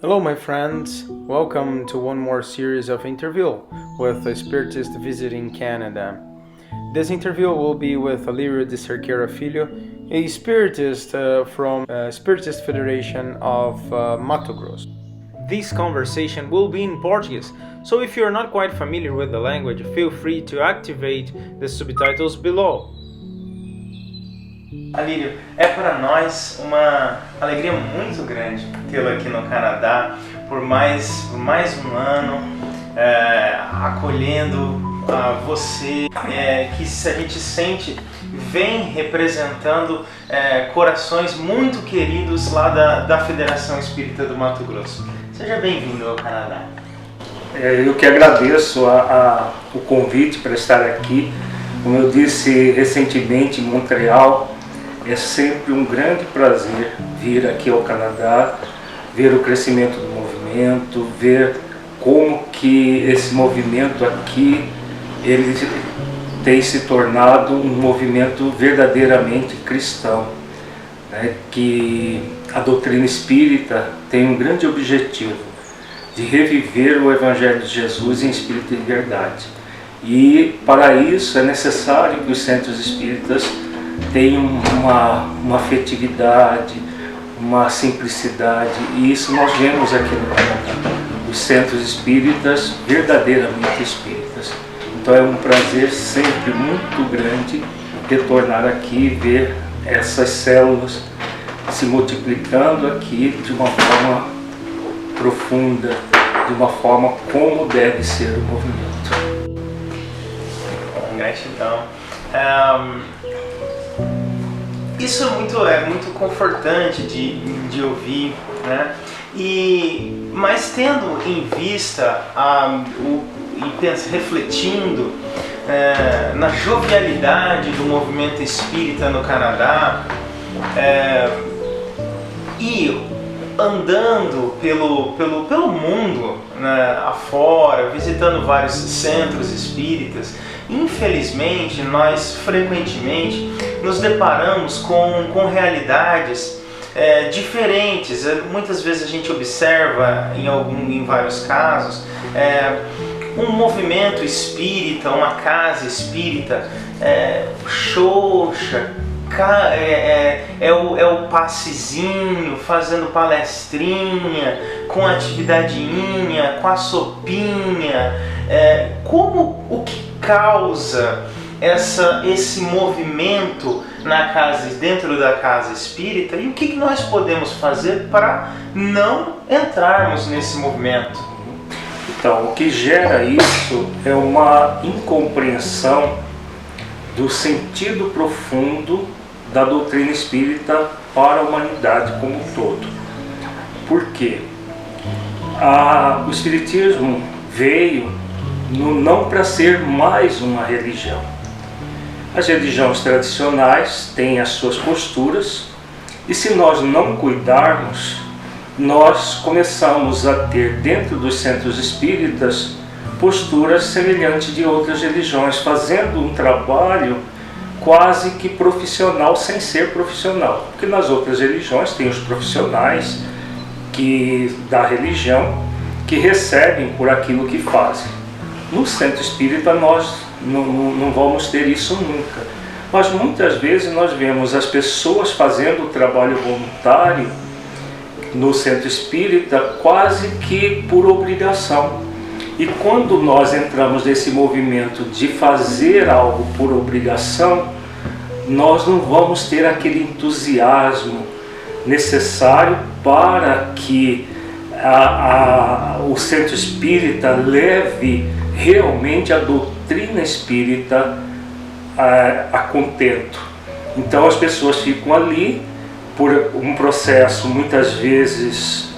Hello my friends, welcome to one more series of interview with a Spiritist visiting Canada. This interview will be with Alírio de Cerqueira Filho, a Spiritist from Spiritist Federation of Mato Grosso. This conversation will be in Portuguese, so if you're not quite familiar with the language, feel free to activate the subtitles below. Alírio, é para nós uma alegria muito grande tê-lo aqui no Canadá por mais um ano, acolhendo você, que a gente sente vem representando corações muito queridos lá da Federação Espírita do Mato Grosso. Seja bem-vindo ao Canadá. Eu que agradeço o convite para estar aqui. Como eu disse recentemente em Montreal, é sempre um grande prazer vir aqui ao Canadá, ver o crescimento do movimento, ver como que esse movimento aqui ele tem se tornado um movimento verdadeiramente cristão, né? Que a doutrina espírita tem um grande objetivo de reviver o Evangelho de Jesus em espírito e verdade. E para isso é necessário que os centros espíritas tenham uma afetividade, uma simplicidade, e isso nós vemos aqui no Canadá, os centros espíritas verdadeiramente espíritas. Então é um prazer sempre muito grande retornar aqui e ver essas células se multiplicando aqui de uma forma profunda, de uma forma como deve ser o movimento. Gratidão. Isso é muito confortante de ouvir, né? Mas tendo em vista refletindo na jovialidade do movimento espírita no Canadá, e andando pelo mundo, né, afora, visitando vários centros espíritas, infelizmente nós frequentemente nos deparamos com realidades diferentes. Muitas vezes a gente observa em vários casos um movimento espírita, uma casa espírita xoxa, é o passezinho, fazendo palestrinha, com atividadinha, com a sopinha. O que causa esse movimento dentro da casa espírita, e o que nós podemos fazer para não entrarmos nesse movimento? Então, o que gera isso é uma incompreensão do sentido profundo da doutrina espírita para a humanidade como um todo. Por quê? O espiritismo veio não para ser mais uma religião. As religiões tradicionais têm as suas posturas, e se nós não cuidarmos, nós começamos a ter dentro dos centros espíritas posturas semelhantes de outras religiões, fazendo um trabalho quase que profissional sem ser profissional. Porque nas outras religiões tem os profissionais da religião que recebem por aquilo que fazem. No centro espírita nós não vamos ter isso nunca. Mas muitas vezes nós vemos as pessoas fazendo o trabalho voluntário no centro espírita quase que por obrigação. E quando nós entramos nesse movimento de fazer algo por obrigação, nós não vamos ter aquele entusiasmo necessário para que o centro espírita leve realmente a doutrina espírita a contento. Então as pessoas ficam ali por um processo muitas vezes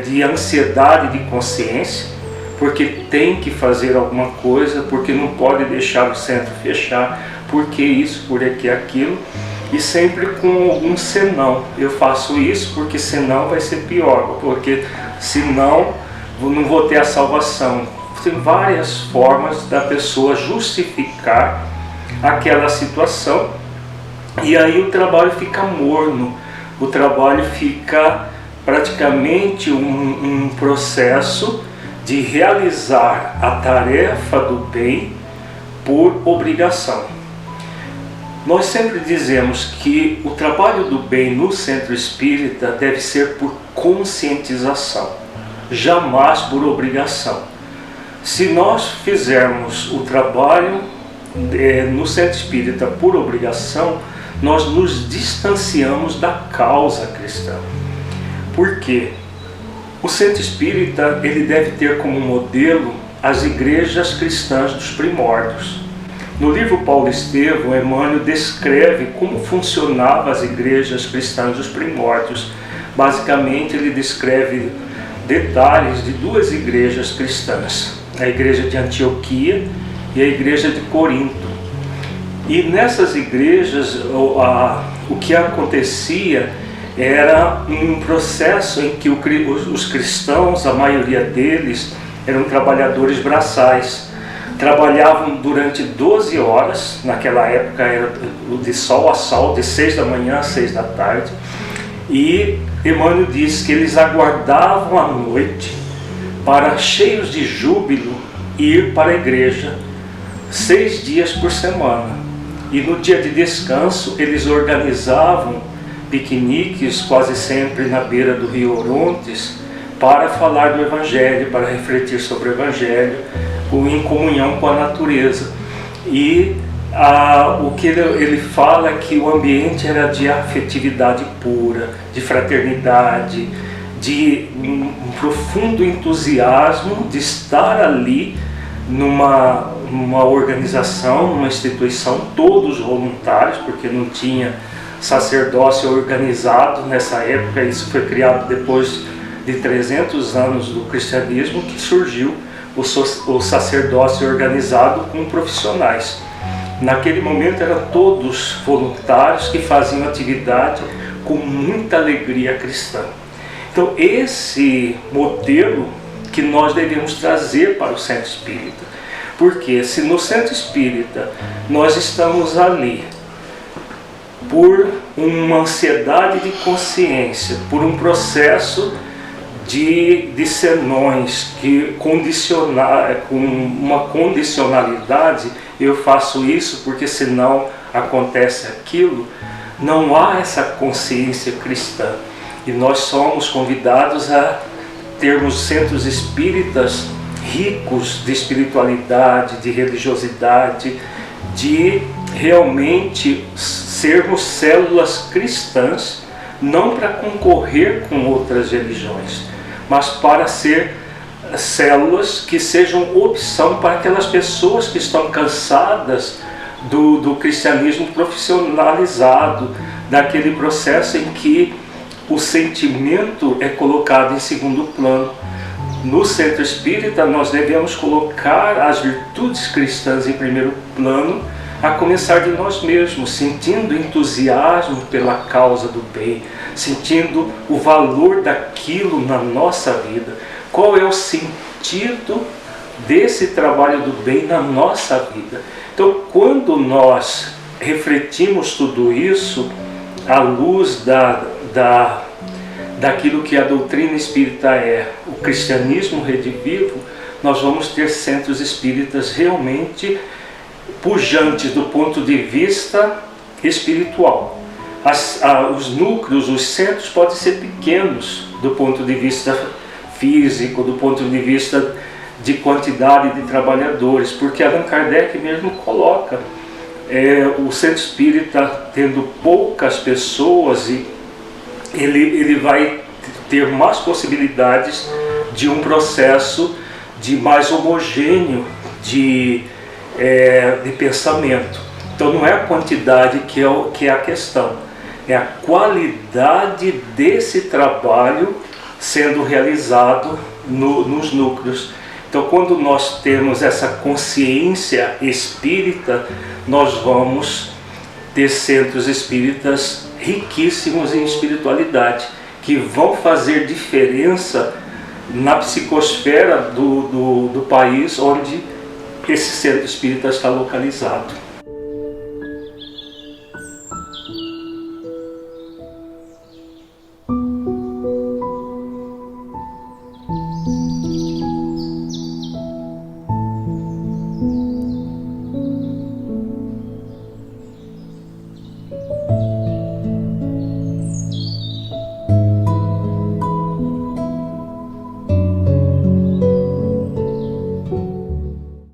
de ansiedade de consciência, porque tem que fazer alguma coisa, porque não pode deixar o centro fechar, porque isso, porque aquilo, e sempre com algum senão. Eu faço isso porque senão vai ser pior, porque senão não vou ter a salvação. Tem várias formas da pessoa justificar aquela situação, e aí o trabalho fica morno, o trabalho fica praticamente um processo de realizar a tarefa do bem por obrigação. Nós sempre dizemos que o trabalho do bem no centro espírita deve ser por conscientização, jamais por obrigação. Se nós fizermos o trabalho no centro espírita por obrigação, nós nos distanciamos da causa cristã. Por quê? O centro espírita ele deve ter como modelo as igrejas cristãs dos primórdios. No livro Paulo Estevão, Emmanuel descreve como funcionavam as igrejas cristãs dos primórdios. Basicamente, ele descreve detalhes de duas igrejas cristãs, a igreja de Antioquia e a igreja de Corinto. E nessas igrejas, o que acontecia era um processo em que os cristãos, a maioria deles, eram trabalhadores braçais. Trabalhavam durante 12 horas, naquela época era de sol a sol, de 6 da manhã a 6 da tarde. E Emmanuel diz que eles aguardavam a noite para, cheios de júbilo, ir para a igreja 6 dias por semana. E no dia de descanso eles organizavam piqueniques, quase sempre na beira do rio Orontes, para falar do Evangelho, para refletir sobre o Evangelho, em comunhão com a natureza. E o que ele fala é que o ambiente era de afetividade pura, de fraternidade, de um profundo entusiasmo de estar ali numa organização, numa instituição, todos voluntários, porque não tinha sacerdócio organizado nessa época. Isso foi criado depois de 300 anos do cristianismo, que surgiu o sacerdócio organizado com profissionais. Naquele momento eram todos voluntários que faziam atividade com muita alegria cristã. Então esse modelo que nós devemos trazer para o centro espírita. Porque se no centro espírita nós estamos ali por uma ansiedade de consciência, por um processo de senões que com uma condicionalidade, eu faço isso porque senão acontece aquilo, não há essa consciência cristã. E nós somos convidados a termos centros espíritas ricos de espiritualidade, de religiosidade, de realmente sermos células cristãs, não para concorrer com outras religiões, mas para ser células que sejam opção para aquelas pessoas que estão cansadas do cristianismo profissionalizado, daquele processo em que o sentimento é colocado em segundo plano. No centro espírita nós devemos colocar as virtudes cristãs em primeiro plano, a começar de nós mesmos, sentindo entusiasmo pela causa do bem, sentindo o valor daquilo na nossa vida. Qual é o sentido desse trabalho do bem na nossa vida? Então, quando nós refletimos tudo isso à luz daquilo que a doutrina espírita é, o cristianismo redivivo, nós vamos ter centros espíritas realmente pujantes do ponto de vista espiritual. Os núcleos, os centros podem ser pequenos do ponto de vista físico, do ponto de vista de quantidade de trabalhadores, porque Allan Kardec mesmo coloca o centro espírita tendo poucas pessoas, e ele vai ter mais possibilidades de um processo de mais homogêneo de pensamento. Então não é a quantidade que é a questão, é a qualidade desse trabalho sendo realizado nos núcleos. Então, quando nós temos essa consciência espírita, nós vamos ter centros espíritas riquíssimos em espiritualidade, que vão fazer diferença na psicosfera do país onde esse centro espírita está localizado.